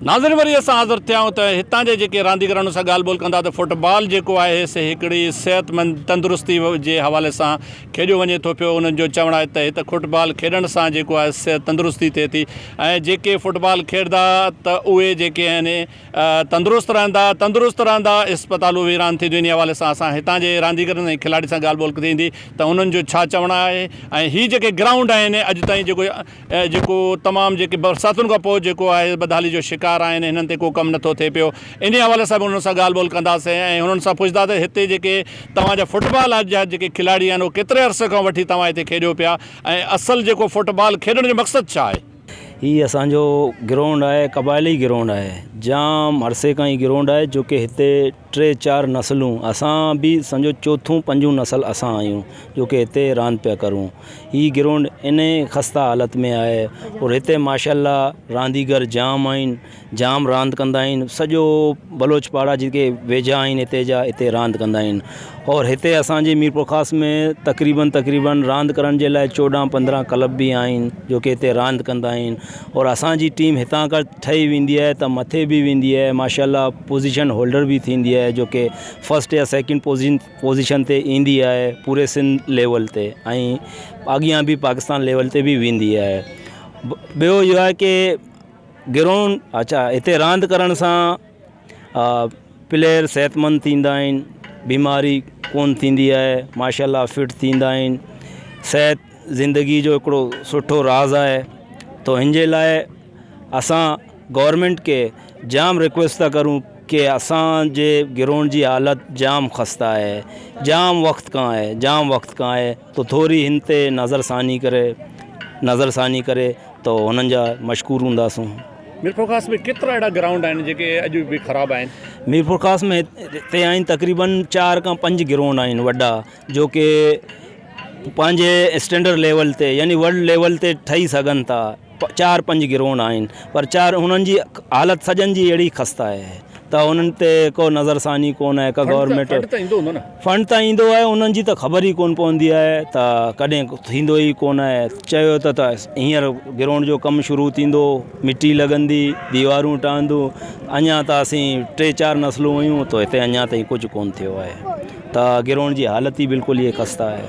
नाज़रीन वरी असां हाज़िर थियाऊं त हितां जे जेके रांदीगरनि सां ॻाल्हि ॿोल कंदा त फुटबॉल जेको आहे से हिकिड़ी सिहतमंद तंदुरुस्ती जे हवाले सां खेॾियो वञे थो पियो। उन्हनि जो चवणु आहे त हिते फुटबॉल खेॾण सां जेको आहे सिहत तंदुरुस्ती थिए थी ऐं जेके फुटबॉल खेॾंदा त उहे जेके आहिनि तंदुरुस्त रहंदा इस्पतालूं बि रांदि थींदियूं। इन हवाले सां असां हितां जे रांदीगरनि ऐं खिलाड़ी सां ॻाल्हि ॿोल थींदी त उन्हनि जो छा चवणु आहे ऐं हीअ जेके ग्राउंड आहिनि अॼु ताईं जेको तमामु जेके बरसातुनि खां पोइ जेको आहे बदहाली जो शिकार आहिनि, हिननि ते को कमु नथो थिए पियो। इन हवाले सां बि उन्हनि सां ॻाल्हि ॿोल कंदासीं ऐं हुननि सां पुछंदासीं हिते जेके तव्हांजा फुटबॉल जा जेके खिलाड़ी आहिनि उहे केतिरे अरसे खां वठी तव्हां हिते खेॾियो पिया ऐं असुलु जेको फुटबॉल खेॾण जो मक़सदु छा आहे? ही असांजो ग्राउंड आहे, कबायली ग्राउंड आहे, जाम अरसे खां ही ग्राउंड आहे जो कि हिते 3-4 नस्लूं असां बि सम्झो 4-5 नस्ल असां आहियूं जो कि हिते रांदि पिया करूं। ही ग्राउंड इन ख़स्ता हालत में आहे और हिते माशाल्लाह रांदीगर जाम आहिनि, जाम रांदि कंदा आहिनि। सॼो बलोचपाड़ा जेके वेझा आहिनि हिते जा हिते रांदि कंदा आहिनि और हिते असांजे मीरपुर ख़ासि में तक़रीबन रांदि करण जे लाइ 14-15 क्लब बि आहिनि जो कि हिते रांदि कंदा आहिनि और असांजी टीम हितां खां ठही वेंदी आहे त मथे बि वेंदी आहे, माशाल्लाह पोजीशन होल्डर बि थींदी आहे जो कि फर्स्ट या सेकंड पोजीशन ते ईंदी आहे पूरे सिंध लेवल ते ऐं अॻियां बि पाकिस्तान लेवल ते बि वेंदी आहे। ॿियो इहो आहे कि ग्राउंड हिते रांदि करण सां प्लेयर सेहतमंद थींदा आहिनि, बीमारी कोन थींदी आहे, माशाल्लाह फिट थींदा आहिनि। सेहत ज़िंदगी जो हिकिड़ो सुठो राज़ आहे। तो हिन जे लाइ असां गवर्नमेंट के जाम रिक्वेस्ट था करूं कि असांजे ग्राउंड जी हालत जाम ख़स्ता आहे, जाम वक्त खां आहे तो थोरी हिन ते नज़रसानी करे तो हुननि जा मशकूर हूंदासूं। मीरपुर ख़ासि में केतिरा अहिड़ा ग्राउंड आहिनि जेके अॼु बि ख़राबु आहिनि? मीरपुर ख़ासि में हिते आहिनि तक़रीबन 4-5 ग्राउंड आहिनि वॾा जो कि पंहिंजे स्टैंडर्ड लेवल ते यानी वर्ल्ड लेवल ते ठही सघनि था। 4-5 ग्राउंड आहिनि पर हुननि जी हालत सॼनि जी अहिड़ी ख़स्ता आहे त उन्हनि ते को नज़रसानी कोन आहे। का गवर्नमेंट फंड त ईंदो आहे, उन्हनि जी त ख़बर ई कोन पवंदी आहे त कॾहिं थींदो ई कोन आहे। चयो त हींअर ग्राउंड जो कमु शुरू थींदो, मिटी लॻंदी, दीवारूं ठहंदियूं, अञा त असीं 3-4 नस्लूं हुयूं तो हिते अञा ताईं कुझु कोन थियो आहे त ग्राउंड जी हालत ई बिल्कुलु इहे ख़स्ता आहे।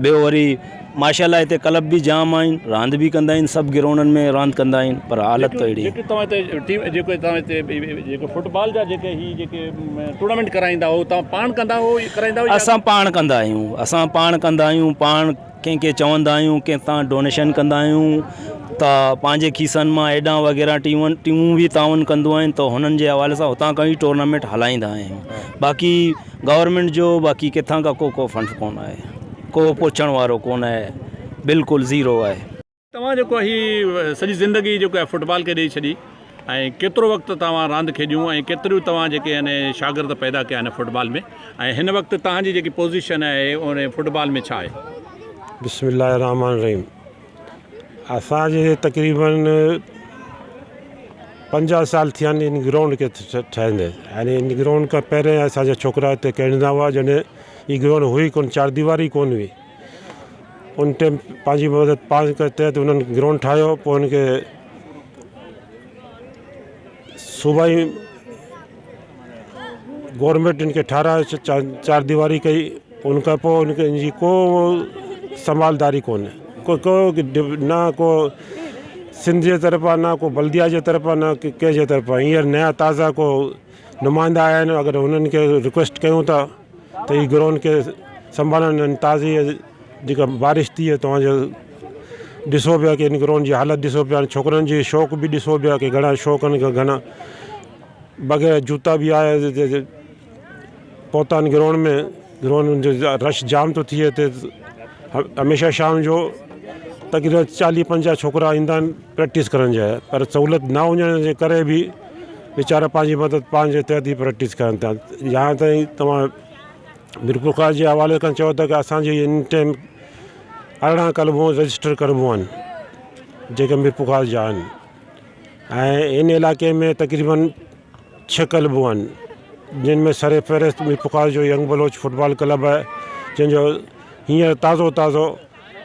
ॿियो वरी माशाल्लाह हिते क्लब बि जाम आहिनि, रांदि बि कंदा आहिनि, सभु ग्राउंडनि में रांदि कंदा आहिनि पर हालत त अहिड़ी जेको फुटबॉल जा जेके टूर्नामेंट कराईंदा हो तव्हां पाण कंदा हो? असां पाण कंदा आहियूं, पाण कंहिंखे चवंदा आहियूं कि तव्हां डोनेशन कंदा आहियूं त पंहिंजे खीसनि मां एॾां वग़ैरह टीमूं बि ताउन कंदियूं आहिनि तो हुननि जे हवाले सां हुतां खां ई टूर्नामेंट हलाईंदा आहियूं। बाक़ी गवर्नमेंट जो बाक़ी किथां खां को फंड कोन आहे, को पुछण वारो कोन आहे, बिल्कुलु ज़ीरो आहे। तव्हां जेको हीअ सॼी ज़िंदगी जेको आहे फुटबॉल खे ॾेई छॾी ऐं केतिरो वक़्तु तव्हां रांदि खेॾियूं ऐं केतिरियूं तव्हां जेके आहिनि शागिर्द पैदा कया आहिनि फुटबॉल में ऐं हिन वक़्तु तव्हांजी जेकी पोज़ीशन आहे उन फुटबॉल में छा आहे? बिस्मिल्लाहिर्रहमानिर्रहीम। असांजे तक़रीबन 50 साल थिया आहिनि इन ग्राउंड खे ठहंदे। यानी इन ग्राउंड खां पहिरें असांजा छोकिरा हिते खेॾंदा हुआ जॾहिं हीअ ग्राउंड हुई कोन, 4 दीवारी कोन हुई। उन टाइम पंहिंजी मदद पाण के तहत उन्हनि ग्राउंड ठाहियो, पोइ उनखे सूबाई गवर्नमेंट इनखे ठारायो, 4 दीवारी कई। उनखां पोइ उनखे इनजी को संभालदारी कोन्हे, ना को सिंध जे तरफ़ां, ना को बल्दिया जे तरफ़ां, ना कंहिंजे तरफ़ां। हींअर नया ताज़ा को नुमाइंदा आया आहिनि, अगरि हुननि खे रिक्वेस्ट कयूं था त हीअ ग्राउंड खे संभालनि। ताज़ी जेका बारिश थी आहे तव्हांजो ॾिसो पिया कि इन ग्राउंड जी हालत ॾिसो पिया, छोकिरनि जी शौक़ु बि ॾिसो पिया कि घणा शौक़ आहिनि, घणा बग़ैर जूता बि आहे पहुता आहिनि ग्राउंड में। ग्राउंड जो रश जाम थो थिए हिते। हमेशह शाम जो तक़रीबन 40-50 छोकिरा ईंदा आहिनि प्रैक्टिस करण जा, पर सहूलियत न हुजण जे करे बि वीचारा पंहिंजी मदद पंहिंजे तहत ई प्रैक्टिस करनि था। यहाँ ताईं तव्हां मीरपुर ख़ासि जे हवाले खां चओ था कि असांजी इन टाइम 18 क्लबूं रजिस्टर करबूं आहिनि जेके मीरपुर ख़ासि जा आहिनि ऐं इन इलाइक़े में तक़रीबन 6 क्लबूं आहिनि जिन में सर फ़हरिस्त मीरपुर ख़ासि जो यंग बलोच फुटबॉल क्लब आहे जंहिंजो हींअर ताज़ो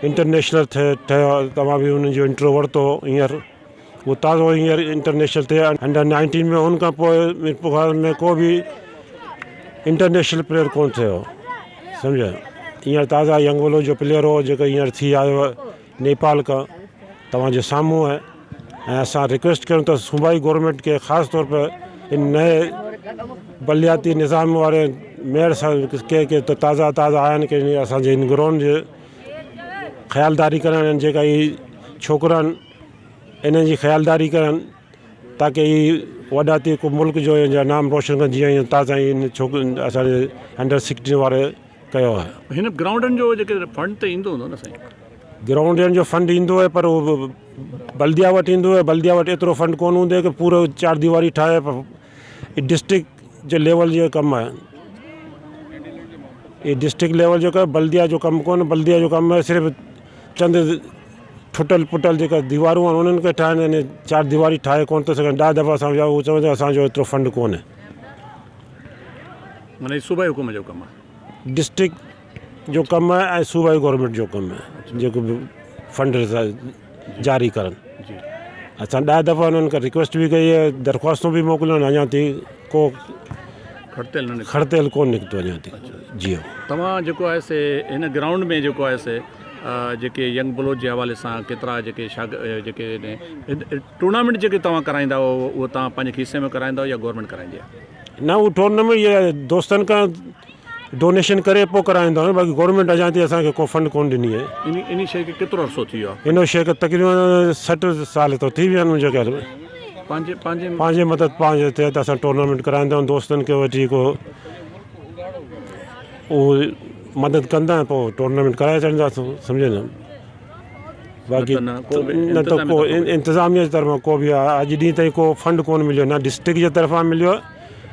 इंटरनेशनल ठहियो। तव्हां बि उन्हनि जो इंटरव्यू वरितो हींअर वो ताज़ो हींअर इंटरनेशनल थे अंडर-19 में। उनखां पोइ मीरपुर में को भी इंटरनेशनल प्लेयर कोन थियो, सम्झा। हींअर ताज़ा यंगोलो जो प्लेयर हो जेको हींअर थी आयो आहे नेपाल खां, तव्हांजे साम्हूं आहे। ऐं असां रिक्वेस्ट कयूं त सूबाई गवर्नमेंट खे ख़ासि तौर पर इन नए बलियाती निज़ाम वारे मेयर सां के त ताज़ा आहिनि कि असांजे इन ग्राउंड जे ख़्यालदारी करनि, जेका ही छोकिरा आहिनि इन्हनि जी ख़्यालदारी करनि, ताकी वॾा थी को मुल्क जो या नाम रोशन कनि, जीअं ताज़ा इन असांजे अंडर-16 वारे कयो आहे। हिन ग्राउंडनि जो जेके फंड त ईंदो हूंदो न साईं? ग्राउंडनि जो फंड ईंदो आहे, पर उहो बल्दिया वटि ईंदो आहे। बल्दिया वटि एतिरो फंड कोन हूंदो आहे कि पूरो 4 दीवारी ठाहे। डिस्ट्रिक्ट जे लेवल जो कमु आहे, ये डिस्ट्रिक्ट लेवल जो बल्दिया जो कमु कोन्हे। बल्दिया जो कमु आहे सिर्फ़ु चंद टुटल फुटल जेका दीवारूं आहिनि उन्हनि खे ठाहिनि। 4 दीवारी ठाहे कोन थो सघनि। 10 दफ़ा असां विया, उहो चवंदा असांजो एतिरो फंड कोन्हे। माना सूबाई हुकूमत जो कमु आहे, डिस्ट्रिक्ट जो कमु आहे ऐं सूबाई गवर्नमेंट जो कमु आहे जेको फंड जारी करनि। असां 10 दफ़ा उन्हनि खां रिक्वेस्ट बि कई आहे, दरख़्वास्तूं बि मोकिलियूं, अञा ताईं को खड़तेल कोन निकितो अञा ताईं। जी तव्हां जेको आहे से हिन ग्राउंड में जेको आहे से जेके यंग बुलोच जे हवाले सां केतिरा जेके टूर्नामेंट जेके तव्हां कराईंदा उहो तव्हां पंहिंजे खीसे में कराईंदा या गवर्नमेंट कराईंदी आहे? न, उहो टूर्नामेंट ये दोस्तनि खां डोनेशन करे पोइ कराईंदा आहियूं। बाक़ी गवर्नमेंट अञा ताईं असांखे को फंड कोन ॾिनी आहे। इन शइ खे केतिरो अर्सो थी वियो आहे? इन शइ खे तक़रीबन 60 साल तो थी विया आहिनि मुंहिंजे ख़्याल में। पंहिंजे मदद पंहिंजे तहत असां टूर्नामेंट कराईंदा आहियूं। दोस्तनि खे वठी को उहो मदद कंदा आहिनि, पोइ टूर्नामेंट कराए छॾींदासीं, सम्झे न। बाक़ी न त को इंतिज़ामिया जी तरफ़ां को बि आहे अॼु ॾींहं ताईं को फंड कोन मिलियो, न डिस्ट्रिक्ट जे तरफ़ां मिलियो आहे,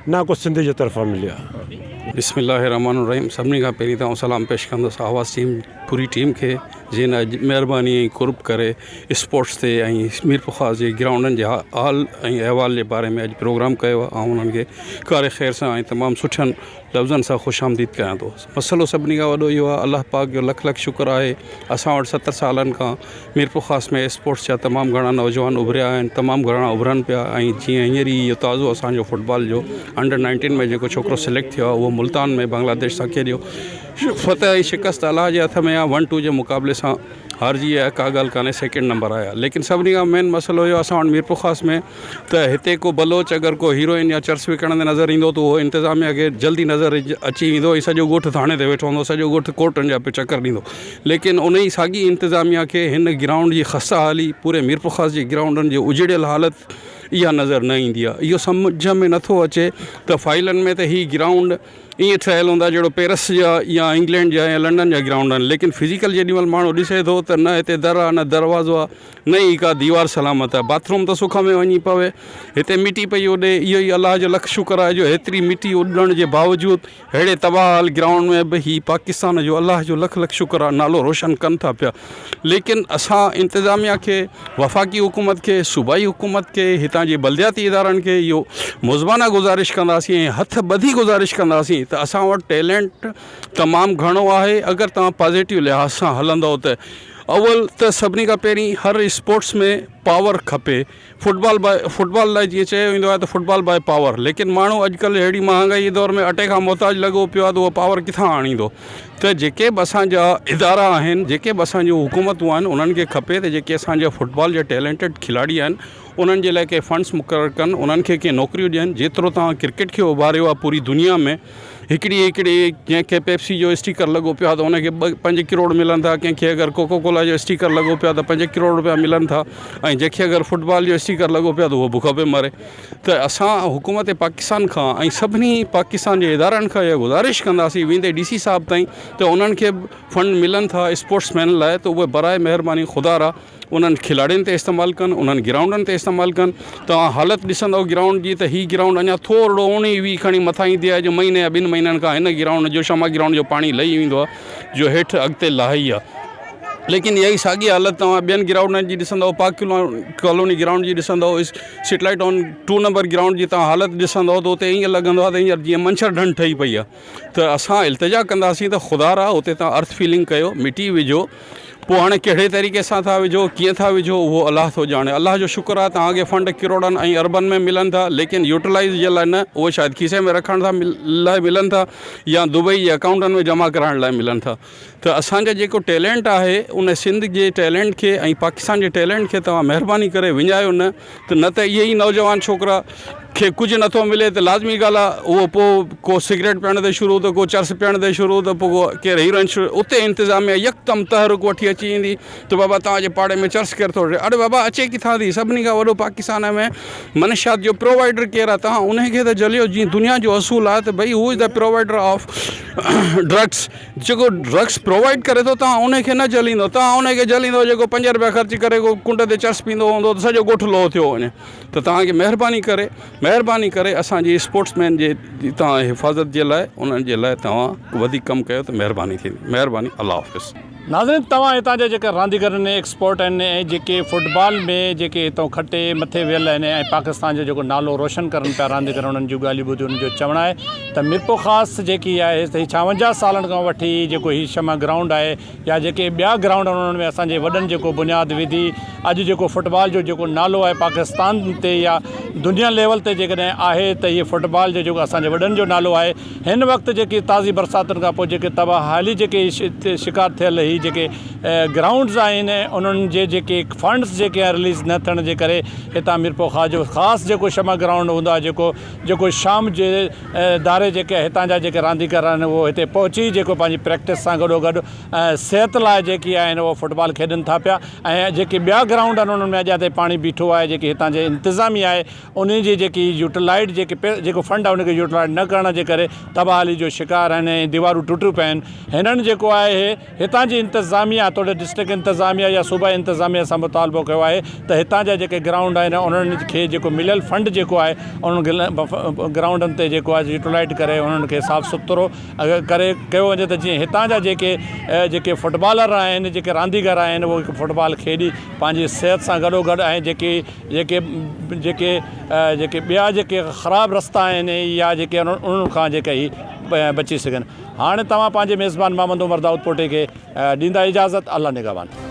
न को सिंध जे तरफ़ां मिलियो आहे। बिस्मिल्लाहिर्रहमानिर्रहीम। सभिनी खां पहिरीं त सलाम पेश कंदुसि आवाज़ टीम पूरी टीम खे, जिन अॼु महिरबानी ऐं कुर्ब करे स्पोर्ट्स ते ऐं मीरपुर ख़ास जे ग्राउंडनि जे हाल ऐं अहवाल जे बारे में अॼु प्रोग्राम कयो आहे। ऐं उन्हनि खे कार ख़ैर सां ऐं तमामु सुठनि लफ़्ज़नि सां ख़ुशि आमदीद कयां थो। मसइलो सभिनी खां वॾो इहो आहे, अलाह पाक जो लख लख शुक्र आहे, असां वटि 70 सालनि खां मीरपुर ख़ास में स्पोर्ट्स जा तमामु घणा नौजवान उभरिया आहिनि, तमामु घणा उभरनि पिया। ऐं जीअं हींअर ई इहो ताज़ो असांजो फुटबॉल जो अंडर-19 में जेको छोकिरो सिलेक्ट थियो आहे, उहो मुल्तान में बांग्लादेश सां खेॾियो। फतह ऐं शिकस्त अलाह जे हथ में आहे। 1-2 जे मुक़ाबले सां हारजी आहे, का ॻाल्हि कान्हे, 2nd नंबर आया। लेकिन सभिनी खां मेन मसइलो इहो असां वटि मीरपुर ख़ास में त हिते को बलोच अगरि को हीरोइन या चर्च विकणंदे नज़र ईंदो त उहो इंतिज़ामिया खे जल्दी नज़र अची वेंदो। सॼो ॻोठु थाणे ते वेठो हूंदो, सॼो ॻोठु कोर्टनि जा पियो चकर ॾींदो। लेकिन उन ई साॻी इंतिज़ामिया खे हिन ग्राउंड जी ख़स्ता हाली, पूरे मीरपुर ख़ास जी ग्राउंडनि जी उजड़ियल हालत इहा नज़र न ईंदी आहे। इहो सम्झ में नथो अचे त फाइलनि में त हीअ ग्राउंड ईअं ठहियलु हूंदा जहिड़ो पेरिस जा या इंग्लैंड जा या लंडन जा ग्राउंड आहिनि। लेकिन फिज़िकल जेॾीमहिल माण्हू ॾिसे थो त न हिते दर आहे, न दरवाज़ो आहे, न ई का दीवार सलामत आहे। बाथरूम त सुख में वञी पवे, हिते मिटी पई उॾे। इहो ई अलाह जो लख शुक्र आहे जो हेतिरी मिटी उॾण जे बावजूदि अहिड़े तबाहल ग्राउंड में बि हीउ पाकिस्तान जो अलाह जो लख लख शुक्र आहे नालो रोशन कनि था पिया। लेकिन असां इंतिज़ामिया खे, वफ़ाक़ी हुकूमत खे, सूबाई हुकूमत खे, हितां जे बल्दियाती इदारनि खे इहो मुज़बाना गुज़ारिश कंदासीं ऐं हथ ॿधी गुज़ारिश कंदासीं त असां वटि टैलेंट तमामु घणो आहे। अगरि तव्हां पॉज़िटिव लिहाज़ सां हलंदव त अव्वल त सभिनी खां पहिरीं हर स्पोर्ट्स में पावर खपे। फुटबॉल लाइ जीअं चयो वेंदो आहे त फुटबॉल बाय पावर। लेकिन माण्हू अॼुकल्ह अहिड़ी महांगाई जे दौर में अटे खां मोहताज लॻो पियो आहे त उहो पावर किथां आणींदो। त जेके बि असांजा इदारा आहिनि, जेके बि असांजूं हुकूमतूं आहिनि, उन्हनि खे खपे त जेके असांजा फुटबॉल जा टैलेंटेड खिलाड़ी आहिनि उन्हनि जे लाइ के फंड्स मुक़ररु कनि, उन्हनि खे के नौकरियूं ॾियनि। जेतिरो तव्हां क्रिकेट खे उभारियो आहे पूरी दुनिया में, हिकिड़ी जंहिंखे पेप्सी जो स्टिकर लॻो पियो आहे त उनखे 5 करोड़ मिलनि था, कंहिंखे अगरि कोको कोला जो स्टिकर लॻो पियो आहे त 5 करोड़ रुपया मिलनि था, ऐं जंहिंखे अगरि फुटबॉल जो स्टिकर लॻो पियो आहे त उहो बुख पे मरे। त असां हुकूमत पाकिस्तान खां ऐं सभिनी पाकिस्तान जे इदारनि खां इहा गुज़ारिश कंदासीं वेंदे DC साहब ताईं त उन्हनि खे फंड मिलनि था स्पोर्ट्समैन लाइ त उहे बराए महिरबानी ख़ुदा उन्हनि खिलाड़ियुनि ते इस्तेमालु कनि, उन्हनि ग्राउंडनि ते इस्तेमालु कनि। तव्हां हालति ॾिसंदव ग्राउंड जी त हीअ ग्राउंड अञा थोरो उणी वी खणी मथां ईंदी आहे जो महीने या 2 महीननि खां हिन ग्राउंड जो शमा ग्राउंड जो पाणी लही वेंदो आहे जो हेठि अॻिते लाही आहे। लेकिन इहा ई साॻी हालति तव्हां ॿियनि ग्राउंडनि जी ॾिसंदव, पाक कॉलोनी ग्राउंड जी ॾिसंदव, सेटेलाइट ऑन 2 नंबर ग्राउंड जी तव्हां हालति ॾिसंदव त उते ईअं लॻंदो आहे त हींअर जीअं मंछर ढंढ ठही पई आहे। त असां इल्तिजा कंदासीं त ख़ुदा उते तव्हां अर्थ फीलिंग कयो, मिटी विझो, पोइ हाणे कहिड़े तरीक़े सां था विझो कीअं था विझो उहो अलाह थो ॼाणे। अलाह जो शुक्र आहे तव्हांखे फंड किरोड़नि ऐं अरबन में मिलनि था, लेकिन यूटिलाइज़ जे लाइ न, उहे शायदि खीसे में रखण लाइ मिलनि था या दुबई जे अकाउंटनि में जमा कराइण लाइ मिलनि था। त असांजो जेको टैलेंट आहे उन सिंध जे टैलेंट खे ऐं पाकिस्तान जे टैलेंट खे तव्हां महिरबानी करे विञायो न त इहे ई नौजवान छोकिरा खे कुझु नथो मिले त लाज़मी ॻाल्हि आहे उहो पोइ को सिगरेट पीअण ते शुरू त को चर्स पीअण ते शुरू त पोइ केरु हीरोइन उते इंतिज़ामिया यकदमि तहरुक वठी अची ईंदी त बाबा तव्हांजे पाड़े में चर्स केरु थो ॾे, अरे बाबा अचे किथां थी। सभिनी खां वॾो पाकिस्तान में मनशियात जो प्रोवाइडर केरु आहे, तव्हां उनखे त जलियो। जीअं दुनिया जो असूल आहे त भई who is the provider of drugs, जेको ड्रग्स प्रोवाइड करे थो तव्हां उनखे न जलींदो, तव्हां उनखे जलींदो जेको 5 रुपया ख़र्च करे को कुंड ते चर्स पींदो हूंदो त सॼो ॻोठु लोहो थियो वञे। त तव्हांखे महिरबानी करे असांजी स्पोर्ट्समैन जे तव्हां हिफ़ाज़त जे लाइ उन्हनि जे लाइ तव्हां वधीक कमु कयो त महिरबानी थींदी। महिरबानी, अल्लाह हाफ़िज़। नाज़रीन, तव्हां हितां जा जेके रांदीगर आहिनि, एक्सपोर्ट आहिनि ऐं जेके फुटबॉल में जेके हितां खटे मथे वियल आहिनि ऐं पाकिस्तान जो जेको नालो रोशन करनि पिया रांदीगर, उन्हनि जूं ॻाल्हियूं ॿुधी उन्हनि जो चवणु आहे त मिरपो ख़ासि जेकी आहे त 56 सालनि खां वठी जेको ही शमा ग्राउंड आहे या जेके ॿिया ग्राउंड आहिनि उन्हनि में असांजे वॾनि जेको बुनियादु विधी अॼु जेको फुटबॉल जो जेको नालो आहे पाकिस्तान ते या दुनिया लेवल ते जेकॾहिं आहे त इहे फुटबॉल जो जेको असांजे वॾनि जो नालो आहे। हिन वक़्तु जेकी ताज़ी बरसातुनि खां पोइ जेके तबाहाली जेके शिकार थियल ही जेके ग्राउंड्स आहिनि उन्हनि जे जेके फंड्स जेके आहे रिलीज़ न थियण जे करे हितां मिरपो जो ख़ासि जेको शमा ग्राउंड हूंदो आहे जेको शाम जे दारे जेके हितां जा जेके रांदीगर आहिनि उहो हिते पहुची जेको पंहिंजी प्रैक्टिस सां गॾोगॾु सिहत लाइ जेकी आहिनि उहो फुटबॉल खेॾनि था पिया। ऐं जेके ॿिया ग्राउंड आहिनि उन्हनि में अॼु ते पाणी बीठो आहे, जेकी हितां जे इंतिज़ामिया आहे उन जी जेकी यूटिलाइट जेको फंड आहे उनखे यूटिलाइट न करण जे करे तबाहाली जो शिकार आहिनि ऐं दीवारूं टुटियूं पिया आहिनि। हिननि जेको आहे हितां जी इंतिज़ामिया तोड़े डिस्ट्रिक्ट इंतिज़ामिया या सूबा इंतिज़ामिया सां मुतालबो कयो आहे त हितां जा जेके ग्राउंड आहिनि उन्हनि खे जेको मिलियल फंड जेको आहे उन्हनि ग्राउंडनि ते जेको आहे यूटिलाइट करे उन्हनि खे साफ़ु सुथिरो करे कयो वञे त जीअं हितां जा जेके फुटबॉलर आहिनि, जेके रांदीगर आहिनि उहे फुटबॉल खेॾी पंहिंजी सिहत सां गॾोगॾु ऐं जेके ॿिया जेके ख़राबु रस्ता आहिनि या जेके उन्हनि खां जेके ई बची सघनि। हाणे तव्हां पंहिंजे मेज़बान मोहम्मद उमर दाऊद पोटे खे ॾींदा इजाज़त। अल्लाह निगहबान।